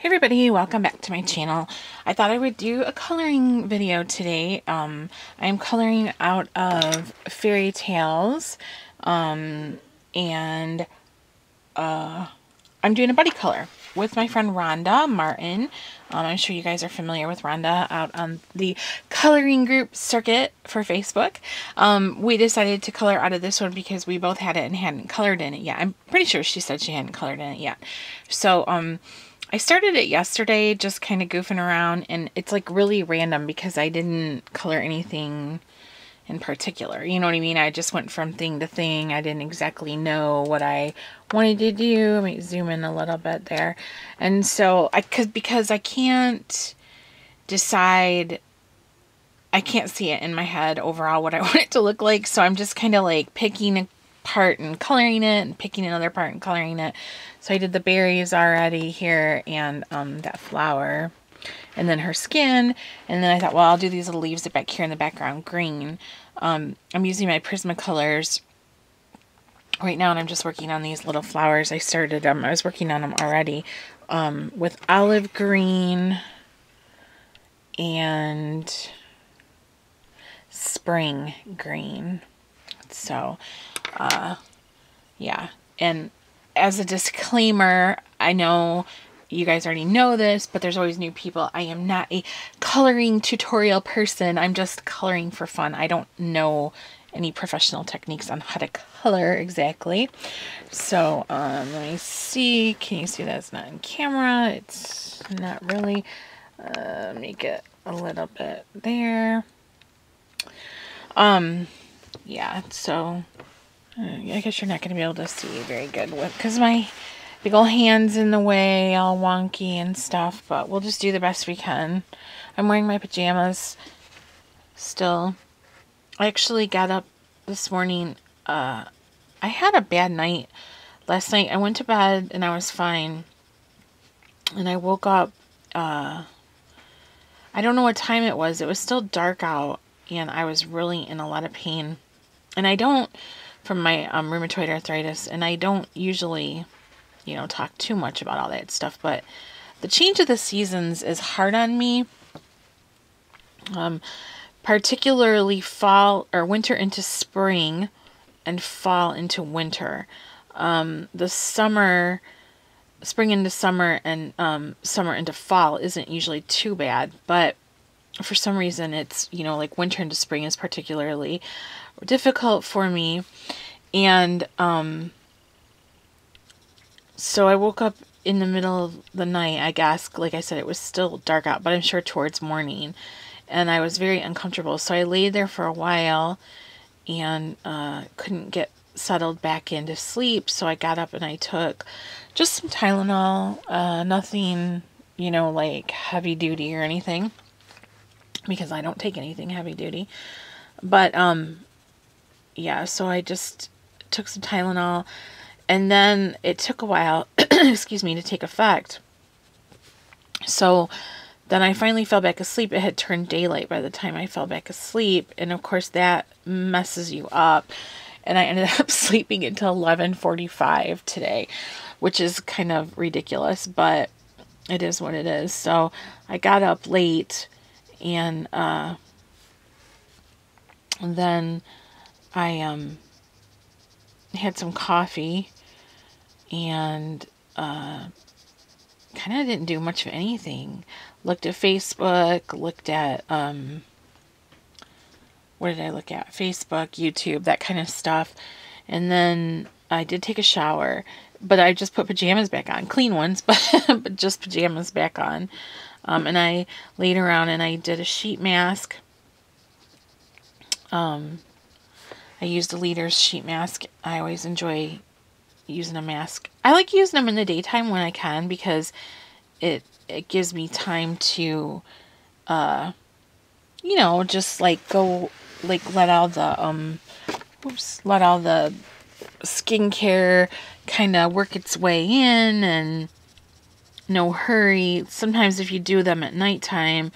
Hey everybody, welcome back to my channel. I thought I would do a coloring video today. I am coloring out of Fairy Tales, and I'm doing a buddy color with my friend Rhonda Martin. I'm sure you guys are familiar with Rhonda out on the coloring group circuit for Facebook. We decided to color out of this one because we both had it and hadn't colored in it yet. I'm pretty sure she said she hadn't colored in it yet. So, I started it yesterday, just kind of goofing around, and it's like really random because I didn't color anything in particular. You know what I mean? I just went from thing to thing. I didn't exactly know what I wanted to do. Let me zoom in a little bit there. And so because I can't decide, I can't see it in my head overall what I want it to look like. So I'm just kind of like picking a part and coloring it and picking another part and coloring it. So I did the berries already here and that flower and then her skin, and then I thought, well, I'll do these little leaves back here in the background green. I'm using my Prismacolors right now, and I'm just working on these little flowers. I started I was working on them already with olive green and spring green. So yeah, and as a disclaimer, I know you guys already know this, but there's always new people. I am not a coloring tutorial person. I'm just coloring for fun. I don't know any professional techniques on how to color exactly. So let me see. Can you see that it's not in camera? It's not really. Make it a little bit there. Yeah, so I guess you're not going to be able to see very good with, because my big old hands in the way, all wonky and stuff, but we'll just do the best we can. I'm wearing my pajamas still. I actually got up this morning. I had a bad night last night. I went to bed and I was fine. And I woke up, I don't know what time it was. It was still dark out and I was really in a lot of pain. And I don't, from my rheumatoid arthritis, and I don't usually, you know, talk too much about all that stuff, but the change of the seasons is hard on me, particularly fall or winter into spring and fall into winter. The summer, spring into summer and summer into fall isn't usually too bad, but for some reason it's, you know, like winter into spring is particularly difficult for me. And so I woke up in the middle of the night, I guess. Like I said, it was still dark out, but I'm sure towards morning. And I was very uncomfortable. So I laid there for a while and couldn't get settled back into sleep. So I got up and I took just some Tylenol. Nothing, you know, like heavy duty or anything, because I don't take anything heavy duty. But yeah, so I just took some Tylenol, and then it took a while, excuse me, to take effect. So then I finally fell back asleep. It had turned daylight by the time I fell back asleep, and of course that messes you up. And I ended up sleeping until 11:45 today, which is kind of ridiculous, but it is what it is. So I got up late, and then I had some coffee and kind of didn't do much of anything. Looked at Facebook, looked at what did I look at? Facebook, YouTube, that kind of stuff. And then I did take a shower, but I just put pajamas back on, clean ones, but just pajamas back on. And I laid around and I did a sheet mask. I used a Leader's sheet mask. I always enjoy using a mask. I like using them in the daytime when I can, because it gives me time to, you know, just like go, like let all the, let all the skincare kind of work its way in, and no hurry. Sometimes if you do them at nighttime,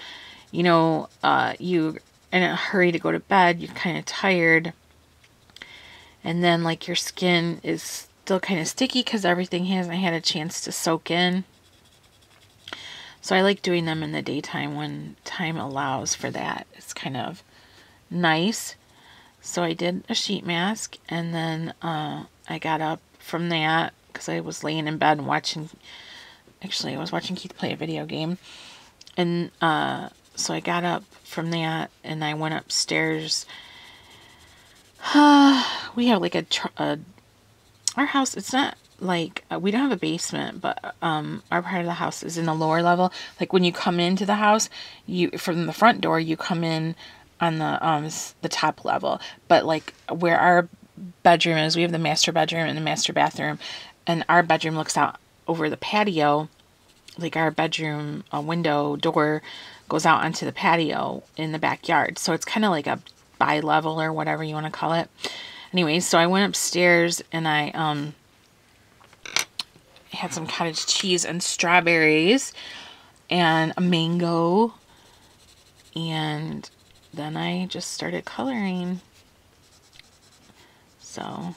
you know, you in a hurry to go to bed, you're kind of tired. And then like your skin is still kind of sticky because everything hasn't had a chance to soak in. So I like doing them in the daytime when time allows for that. It's kind of nice. So I did a sheet mask, and then I got up from that because I was laying in bed and watching, actually I was watching Keith play a video game. And so I got up from that and I went upstairs. We have like our house, it's not like, we don't have a basement, but our part of the house is in the lower level. Like when you come into the house, from the front door, you come in on the top level. But like where our bedroom is, we have the master bedroom and the master bathroom, and our bedroom looks out over the patio. Like our bedroom window door goes out onto the patio in the backyard. So it's kind of like a bi-level or whatever you want to call it. Anyways, so I went upstairs and I had some cottage cheese and strawberries and a mango. And then I just started coloring. So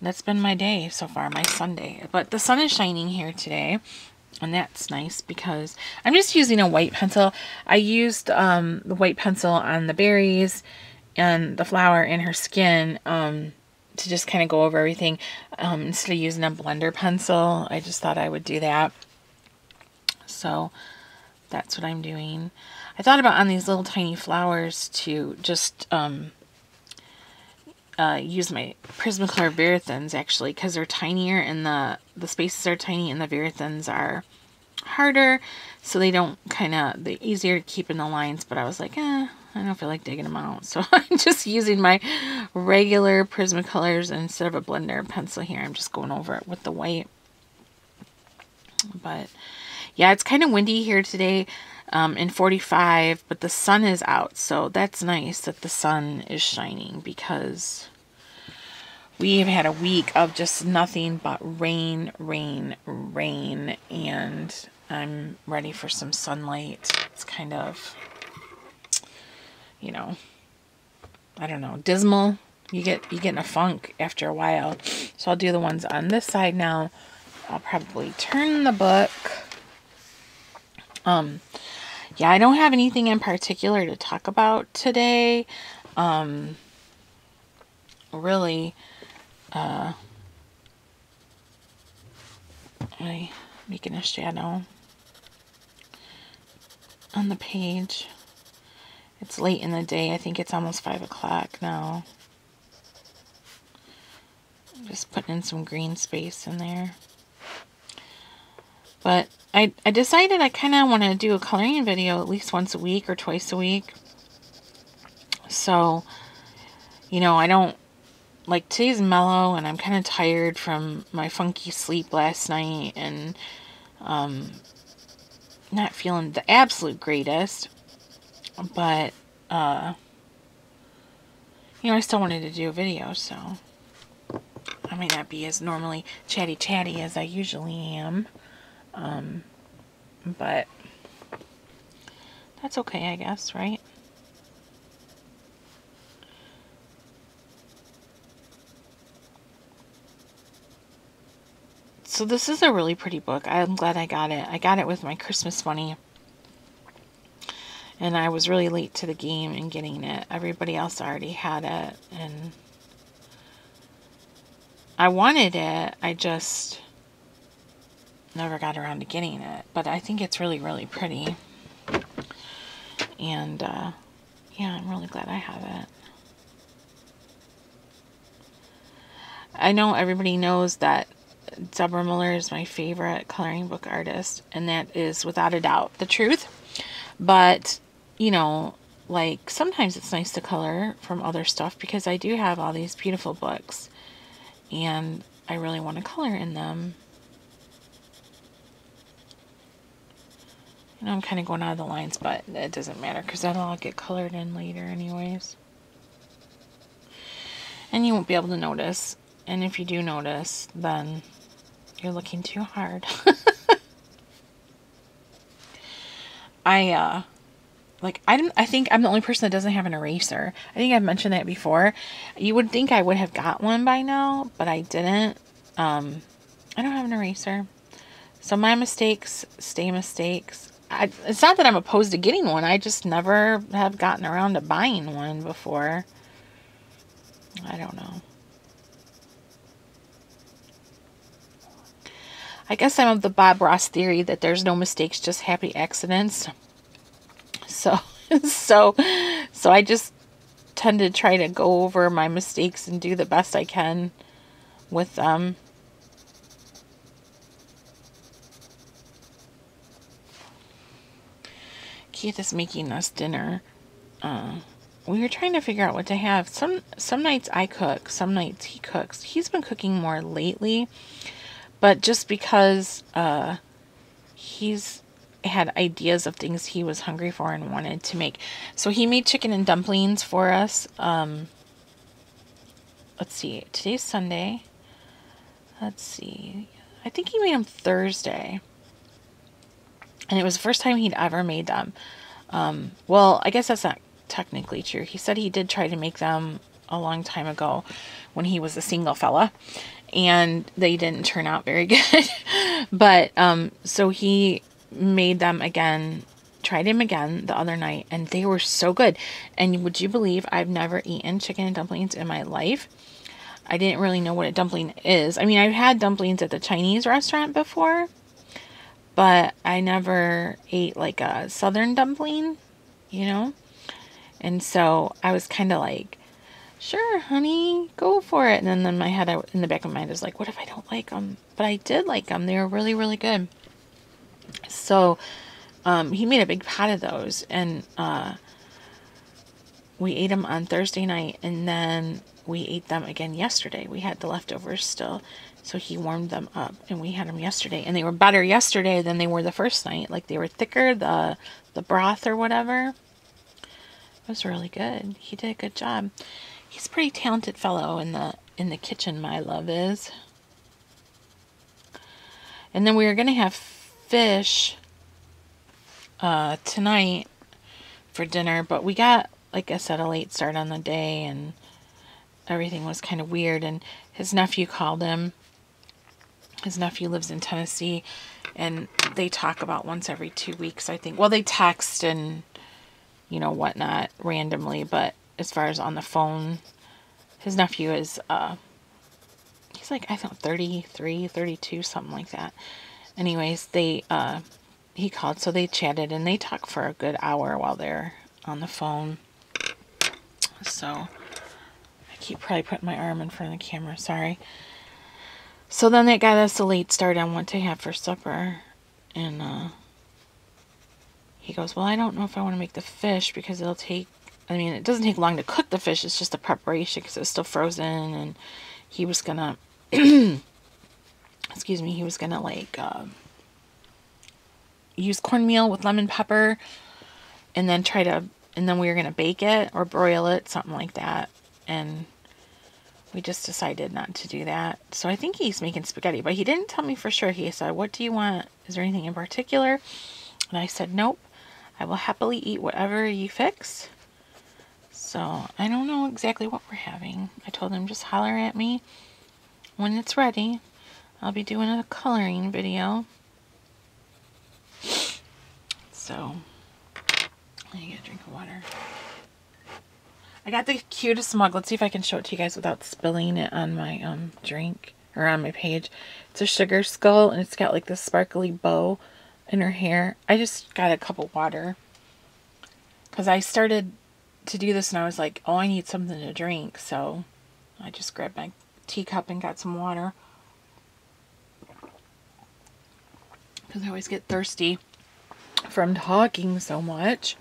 that's been my day so far, my Sunday. But the sun is shining here today, and that's nice because I'm just using a white pencil. I used the white pencil on the berries and the flower and her skin to just kind of go over everything. Instead of using a blender pencil, I just thought I would do that. So that's what I'm doing. I thought about on these little tiny flowers to just use my Prismacolor Verithins, actually, because they're tinier and the spaces are tiny and the Verithins are harder, so they don't they're easier to keep in the lines. But I was like, I don't feel like digging them out, so I'm just using my regular Prismacolors instead of a blender pencil here. I'm just going over it with the white. But yeah, it's kind of windy here today, in 45, but the sun is out, so that's nice that the sun is shining, because we've had a week of just nothing but rain, rain, rain, and I'm ready for some sunlight. It's kind of, you know, I don't know, dismal. You get in a funk after a while. So I'll do the ones on this side now. I'll probably turn the book. Yeah, I don't have anything in particular to talk about today. Really, I'm making a shadow on the page. It's late in the day. I think it's almost 5 o'clock now. I'm just putting in some green space in there. But I decided I kind of want to do a coloring video at least once a week or twice a week. So, you know, I don't, like, today's mellow and I'm kind of tired from my funky sleep last night and not feeling the absolute greatest. But, you know, I still wanted to do a video, so I might not be as normally chatty as I usually am. But that's okay, I guess, right? So this is a really pretty book. I'm glad I got it. I got it with my Christmas money. And I was really late to the game in getting it. Everybody else already had it. And I wanted it. I just never got around to getting it. But I think it's really, really pretty. And, yeah, I'm really glad I have it. I know everybody knows that Deborah Miller is my favorite coloring book artist, and that is without a doubt the truth. But, you know, like, sometimes it's nice to color from other stuff, because I do have all these beautiful books and I really want to color in them. You know, I'm kind of going out of the lines, but it doesn't matter because that'll all get colored in later anyways. And you won't be able to notice. And if you do notice, then you're looking too hard. I think I'm the only person that doesn't have an eraser. I think I've mentioned that before. You would think I would have got one by now, but I didn't. I don't have an eraser. So my mistakes stay mistakes. It's not that I'm opposed to getting one. I just never have gotten around to buying one before. I don't know. I guess I'm of the Bob Ross theory that there's no mistakes, just happy accidents. So, so I just tend to try to go over my mistakes and do the best I can with them. Keith is making us dinner. We were trying to figure out what to have. Some nights I cook, some nights he cooks. He's been cooking more lately, but just because he's had ideas of things he was hungry for and wanted to make. So he made chicken and dumplings for us. Let's see, today's Sunday. Let's see, I think he made them Thursday. And it was the first time he'd ever made them. Well, I guess that's not technically true. He said he did try to make them a long time ago when he was a single fella. And they didn't turn out very good. But, so he made them again, tried them again the other night. And they were so good. And would you believe I've never eaten chicken and dumplings in my life? I didn't really know what a dumpling is. I mean, I've had dumplings at the Chinese restaurant before, but I never ate like a southern dumpling, you know? And so I was kind of like, sure, honey, go for it. And then in my head, in the back of my mind, I was like, what if I don't like them? But I did like them. They were really, really good. So he made a big pot of those. And we ate them on Thursday night. And then we ate them again yesterday. We had the leftovers still. So he warmed them up and we had them yesterday. And they were better yesterday than they were the first night. Like they were thicker, the broth or whatever. It was really good. He did a good job. He's a pretty talented fellow in the kitchen, my love is. And then we were going to have fish tonight for dinner. But we got, like I said, a late start on the day. And everything was kind of weird. And his nephew called him. His nephew lives in Tennessee, and they talk about once every 2 weeks, I think. Well, they text and, you know, whatnot randomly, but as far as on the phone, his nephew is, he's like, I think 33, 32, something like that. Anyways, he called, so they chatted, and they talked for a good hour while they're on the phone. So, I keep probably putting my arm in front of the camera, sorry. So then they got us a late start on what to have for supper. And he goes, well, I don't know if I want to make the fish because it'll take, I mean, it doesn't take long to cook the fish. It's just the preparation because it's still frozen. And he was going to, excuse me, he was going to like use cornmeal with lemon pepper and then and then we were going to bake it or broil it, something like that. And we just decided not to do that. So I think he's making spaghetti, but he didn't tell me for sure. He said, what do you want? Is there anything in particular? And I said, nope. I will happily eat whatever you fix. So I don't know exactly what we're having. I told him just holler at me when it's ready. I'll be doing a coloring video. So I get a drink of water. I got the cutest mug. Let's see if I can show it to you guys without spilling it on my drink or on my page. It's a sugar skull and it's got like this sparkly bow in her hair. I just got a cup of water because I started to do this and I was like, oh, I need something to drink. So I just grabbed my teacup and got some water because I always get thirsty from talking so much.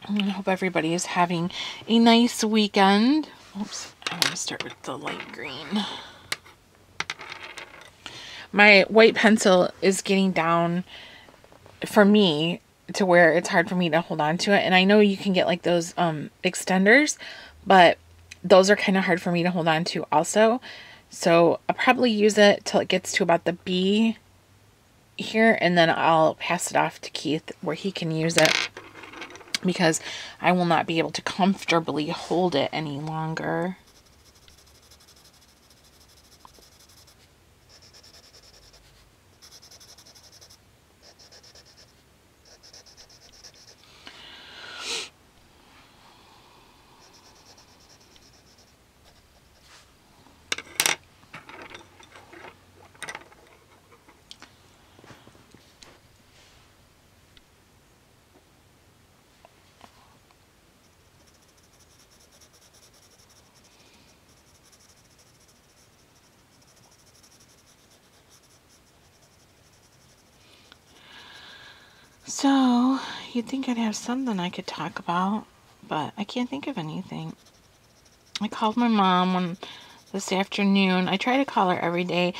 I hope everybody is having a nice weekend. Oops, I'm going to start with the light green. My white pencil is getting down for me to where it's hard for me to hold on to it. And I know you can get like those extenders, but those are kind of hard for me to hold on to also. So I'll probably use it till it gets to about the B here. And then I'll pass it off to Keith where he can use it, because I will not be able to comfortably hold it any longer. So, you'd think I'd have something I could talk about, but I can't think of anything. I called my mom this afternoon. I try to call her every day.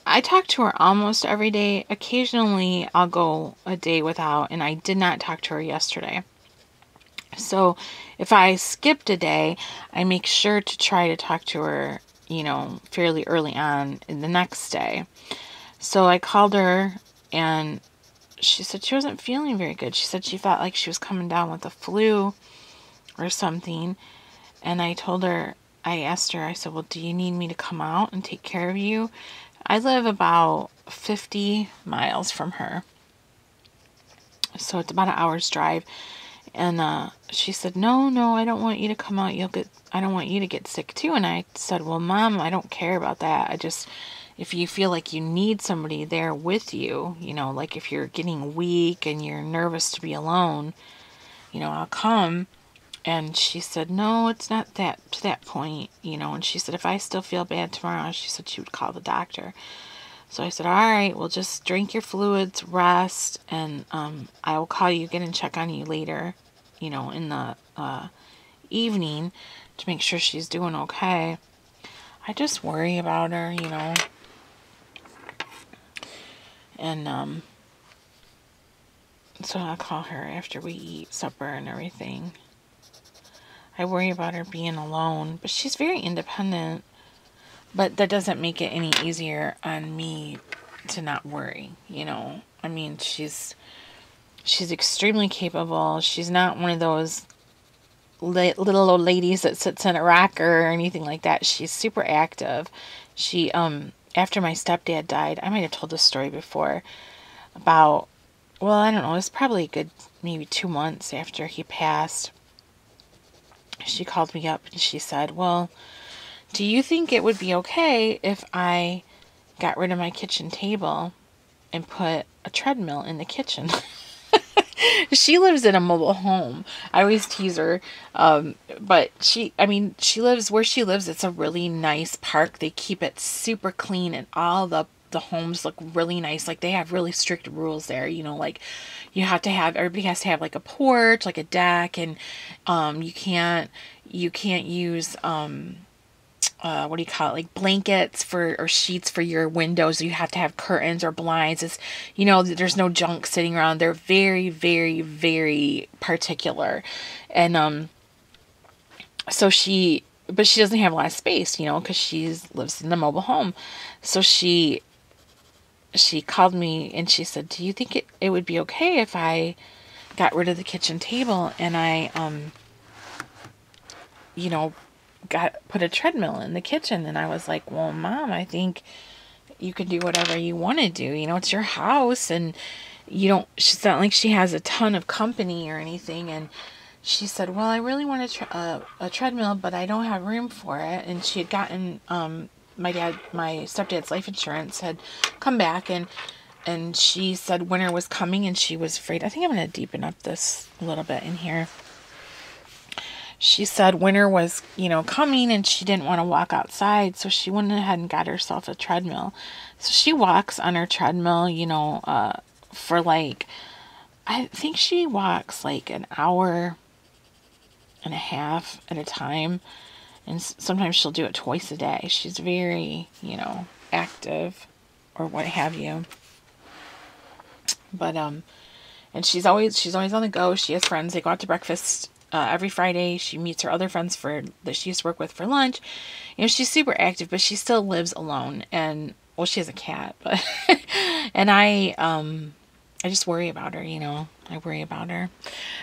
I talk to her almost every day. Occasionally, I'll go a day without, and I did not talk to her yesterday. So, if I skipped a day, I make sure to try to talk to her, fairly early on in the next day. So, I called her, and she said she wasn't feeling very good. She said she felt like she was coming down with the flu or something. And I asked her, I said, well, do you need me to come out and take care of you? I live about 50 miles from her. So it's about an hour's drive. And she said, no, I don't want you to come out. I don't want you to get sick too. And I said, well, Mom, I don't care about that. If you feel like you need somebody there with you, like if you're getting weak and you're nervous to be alone, I'll come. And she said, no, it's not to that point, And she said, if I still feel bad tomorrow, she said she would call the doctor. So I said, all right, well, just drink your fluids, rest, and I will call you again and check on you later, in the evening to make sure she's doing okay. I just worry about her, And so I'll call her after we eat supper and everything. I worry about her being alone, but she's very independent. But that doesn't make it any easier on me to not worry, I mean, she's extremely capable. She's not one of those little old ladies that sits in a rocker or anything like that. She's super active. She, after my stepdad died, I might have told this story before, about, well, I don't know, it was probably a good maybe 2 months after he passed. She called me up and she said, well, do you think it would be okay if I got rid of my kitchen table and put a treadmill in the kitchen? She lives in a mobile home. I always tease her. But she lives where she lives. It's a really nice park. They keep it super clean and all the homes look really nice. Like they have really strict rules there, like everybody has to have like a porch, like a deck, and you can't use what do you call it, like blankets or sheets for your windows. You have to have curtains or blinds. It's, there's no junk sitting around. They're very, very, very particular. And but she doesn't have a lot of space, because she lives in the mobile home. So she called me and she said, do you think it would be okay if I got rid of the kitchen table and I put a treadmill in the kitchen? And I was like, well, Mom, I think you can do whatever you want to do. It's your house, and she's not like she has a ton of company or anything. And she said, well, I really want a treadmill, but I don't have room for it. And she had gotten, my stepdad's life insurance had come back, and she said winter was coming and she was afraid. I think I'm going to deepen up this a little bit in here. She said winter was, coming and she didn't want to walk outside. So she went ahead and got herself a treadmill. So she walks on her treadmill, for I think she walks like an hour and a half at a time. And sometimes she'll do it twice a day. She's very, active or what have you. But, and she's always on the go. She has friends. They go out to breakfast every Friday. She meets her other friends that she used to work with for lunch. She's super active, but she still lives alone. And, well, she has a cat, but, and I just worry about her, I worry about her.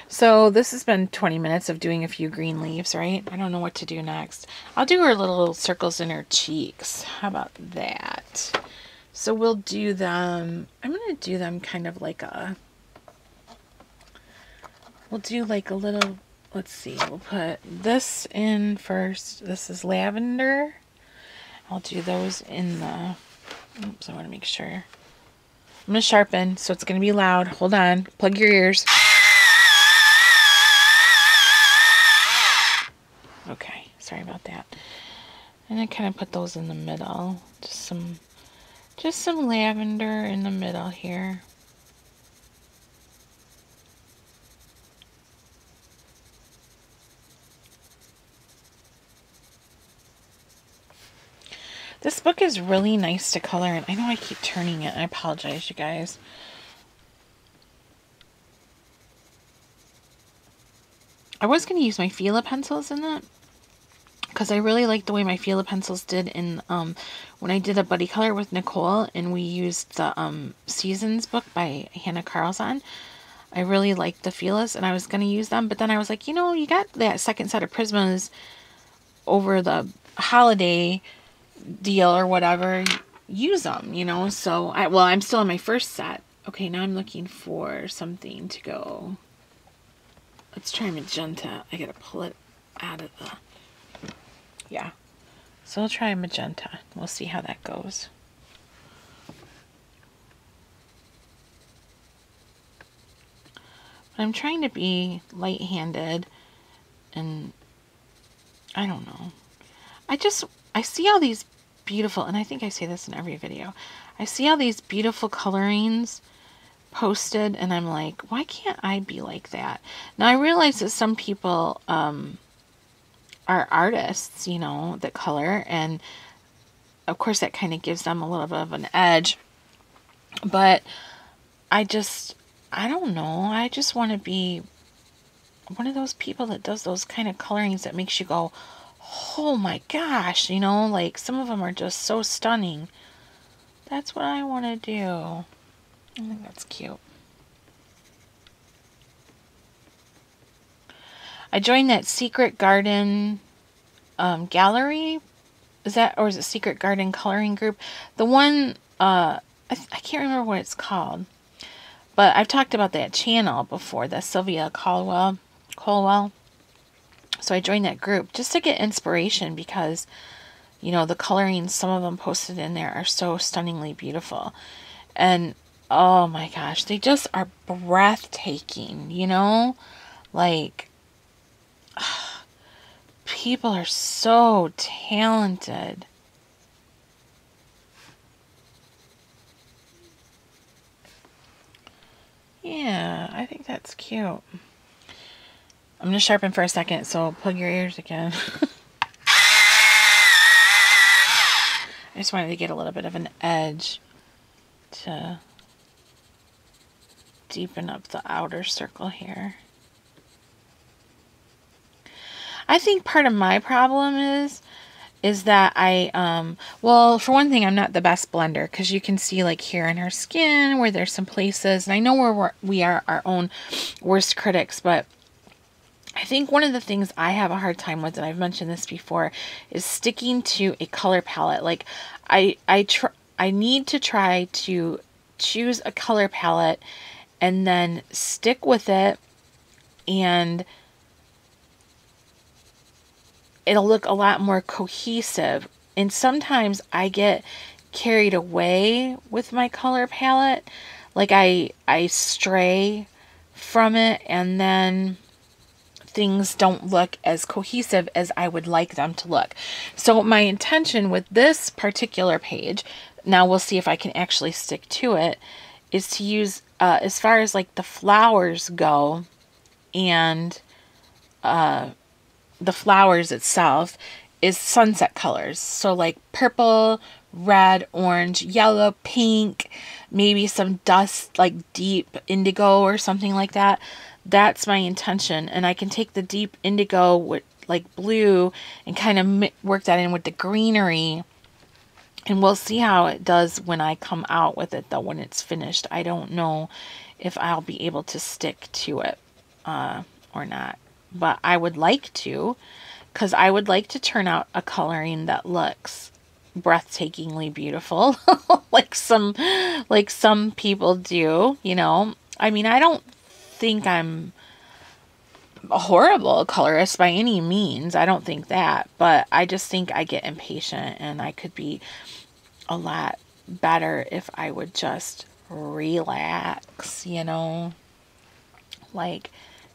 So this has been 20 minutes of doing a few green leaves, right? I don't know what to do next. I'll do her little circles in her cheeks. How about that? So we'll do them, I'm going to do them kind of like we'll do like a little, let's see, we'll put this in first. This is lavender. I'll do those in the, oops, I want to make sure. I'm going to sharpen, so it's going to be loud. Hold on. Plug your ears. Okay, sorry about that. And I kind of put those in the middle. Just some lavender in the middle here. This book is really nice to color in. I know I keep turning it. I apologize, you guys. I was going to use my Fila pencils in it, because I really like the way my Fila pencils did in when I did a buddy color with Nicole, and we used the Seasons book by Hannah Carlson. I really liked the Filas, and I was going to use them, but then I was like, you know, you got that second set of Prismas over the holiday deal or whatever, use them, you know. So I'm still on my first set. Okay, now I'm looking for something to go. Let's try magenta. I gotta pull it out of the, yeah. So we'll try magenta. We'll see how that goes. But I'm trying to be light-handed, and I don't know. I see all these beautiful, and I think I say this in every video, I see all these beautiful colorings posted, and I'm like, why can't I be like that? Now I realize that some people are artists, you know, that color, and of course that kind of gives them a little bit of an edge, but I don't know, I just want to be one of those people that does those kind of colorings that makes you go, oh my gosh, you know, like some of them are just so stunning. That's what I want to do. I think that's cute. I joined that Secret Garden gallery. Is it Secret Garden coloring group? The one, I can't remember what it's called. But I've talked about that channel before, the Sylvia Colwell. So I joined that group just to get inspiration because, you know, the colorings, some of them posted in there are so stunningly beautiful. And oh my gosh, they just are breathtaking, you know? Like, people are so talented. Yeah, I think that's cute. I'm going to sharpen for a second, so plug your ears again. I just wanted to get a little bit of an edge to deepen up the outer circle here. I think part of my problem is that well, for one thing, I'm not the best blender, because you can see like here in her skin where there's some places, and I know we are our own worst critics, but I think one of the things I have a hard time with, and I've mentioned this before, is sticking to a color palette. Like I need to try to choose a color palette and then stick with it, and it'll look a lot more cohesive. And sometimes I get carried away with my color palette. Like I stray from it, and then things don't look as cohesive as I would like them to look. So my intention with this particular page, now we'll see if I can actually stick to it, is to use, as far as like the flowers go, and the flowers itself, is sunset colors. So like purple, red, orange, yellow, pink, maybe some dust, like deep indigo or something like that. That's my intention. And I can take the deep indigo with like blue and kind of work that in with the greenery. And we'll see how it does when I come out with it, though, when it's finished. I don't know if I'll be able to stick to it or not. But I would like to, because I would like to turn out a coloring that looks breathtakingly beautiful, like some people do, you know. I mean, I don't think I'm a horrible colorist by any means. I don't think that, but I just think I get impatient, and I could be a lot better if I would just relax, you know, like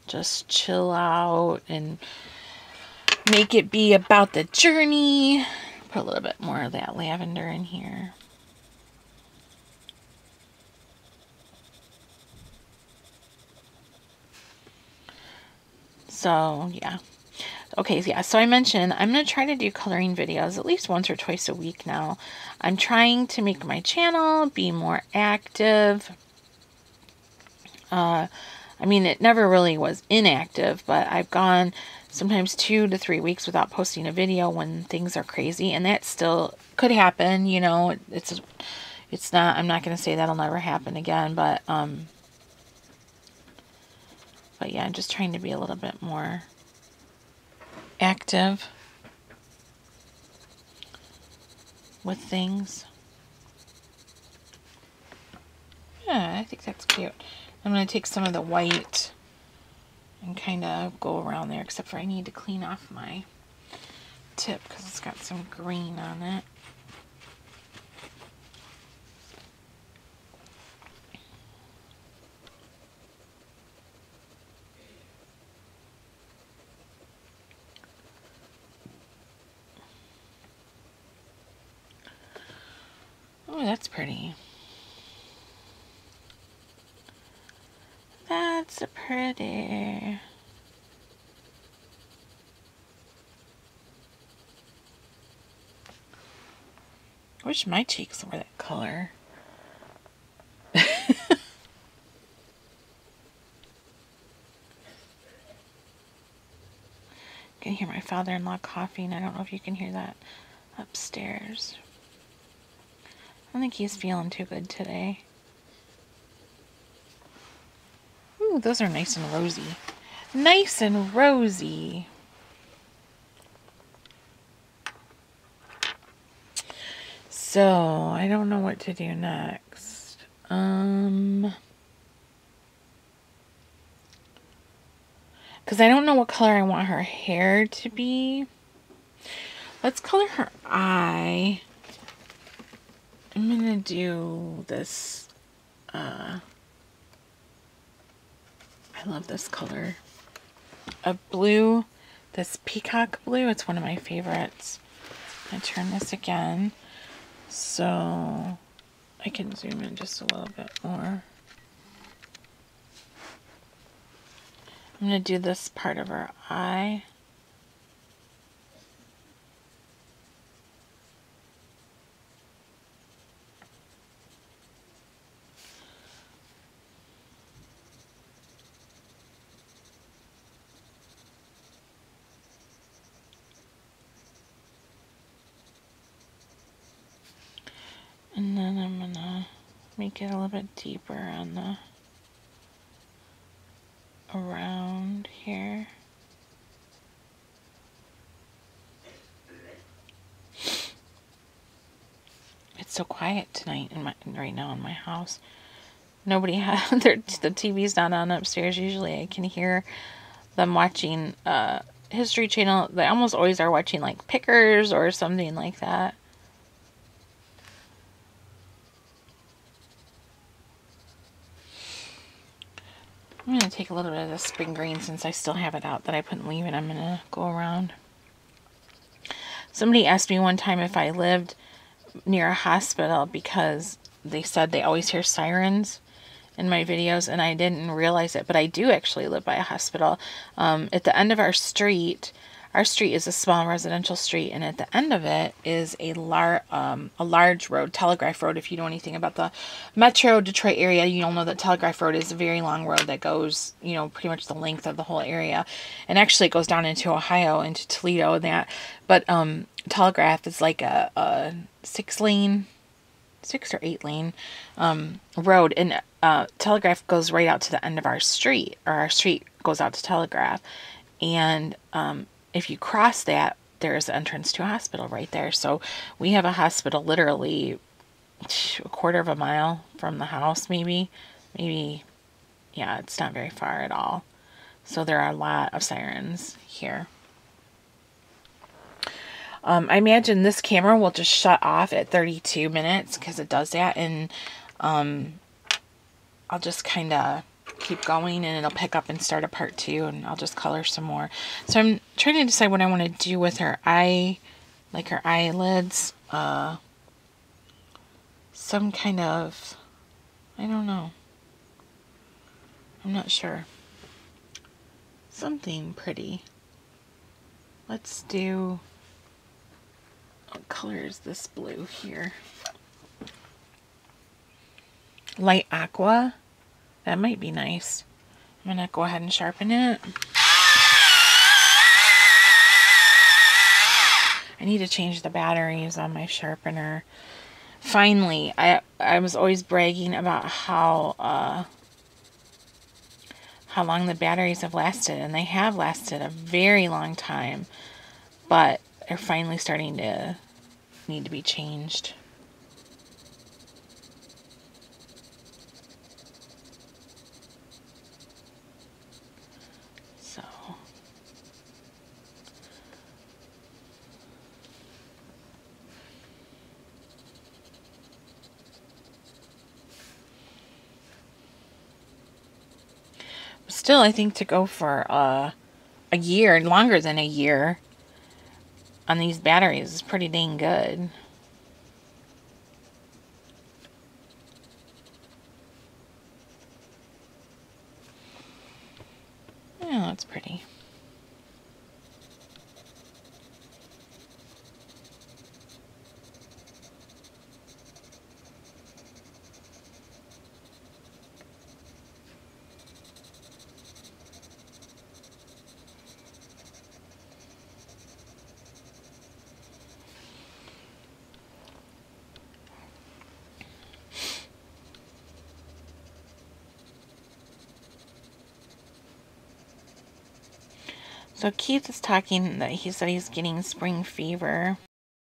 just chill out and make it be about the journey. Put a little bit more of that lavender in here. So, yeah. Okay, yeah, so I mentioned I'm going to try to do coloring videos at least once or twice a week now. I'm trying to make my channel be more active. I mean, it never really was inactive, but I've gone sometimes 2 to 3 weeks without posting a video when things are crazy, and that still could happen, you know. It's not, I'm not going to say that'll never happen again, but yeah, I'm just trying to be a little bit more active with things. Yeah, I think that's cute. I'm going to take some of the white and kind of go around there, except for I need to clean off my tip because it's got some green on it. Oh, that's pretty. That's pretty. I wish my cheeks were that color. I can hear my father-in-law coughing. I don't know if you can hear that upstairs. I don't think he's feeling too good today. Ooh, those are nice and rosy. Nice and rosy. So, I don't know what to do next. Because I don't know what color I want her hair to be. Let's color her eye. I'm gonna do this. I love this color of blue. This peacock blue. It's one of my favorites. I turn this again so I can zoom in just a little bit more. I'm going to do this part of her eye. And then I'm going to make it a little bit deeper on the around here. It's so quiet tonight right now in my house. Nobody has the TV's not on upstairs. Usually I can hear them watching History Channel. They almost always are watching like Pickers or something like that. I'm going to take a little bit of the spring green since I still have it out that I put in leave, and I'm going to go around. Somebody asked me one time if I lived near a hospital because they said they always hear sirens in my videos, and I didn't realize it, but I do actually live by a hospital. At the end of our street is a small residential street, and at the end of it is a large road, Telegraph Road. If you know anything about the Metro Detroit area, you'll know that Telegraph Road is a very long road that goes, you know, pretty much the length of the whole area. And actually it goes down into Ohio, into Toledo and that. But Telegraph is like a 6 or 8 lane road, and Telegraph goes right out to the end of our street, or our street goes out to Telegraph. And if you cross that, there's an entrance to a hospital right there. So we have a hospital literally a quarter of a mile from the house, maybe, yeah, it's not very far at all. So there are a lot of sirens here. I imagine this camera will just shut off at 32 minutes because it does that, and I'll just kind of keep going and it'll pick up and start a part 2, and I'll just color some more. So I'm trying to decide what I want to do with her eye, like her eyelids, some kind of, I don't know, I'm not sure, something pretty. Let's do, what color is this blue here? Light aqua. That might be nice. I'm gonna go ahead and sharpen it. I need to change the batteries on my sharpener. Finally, I was always bragging about how long the batteries have lasted, and they have lasted a very long time, but they're finally starting to need to be changed. So still, I think to go for a year, longer than a year, on these batteries is pretty dang good. Yeah, that's pretty. So Keith is talking that he said he's getting spring fever.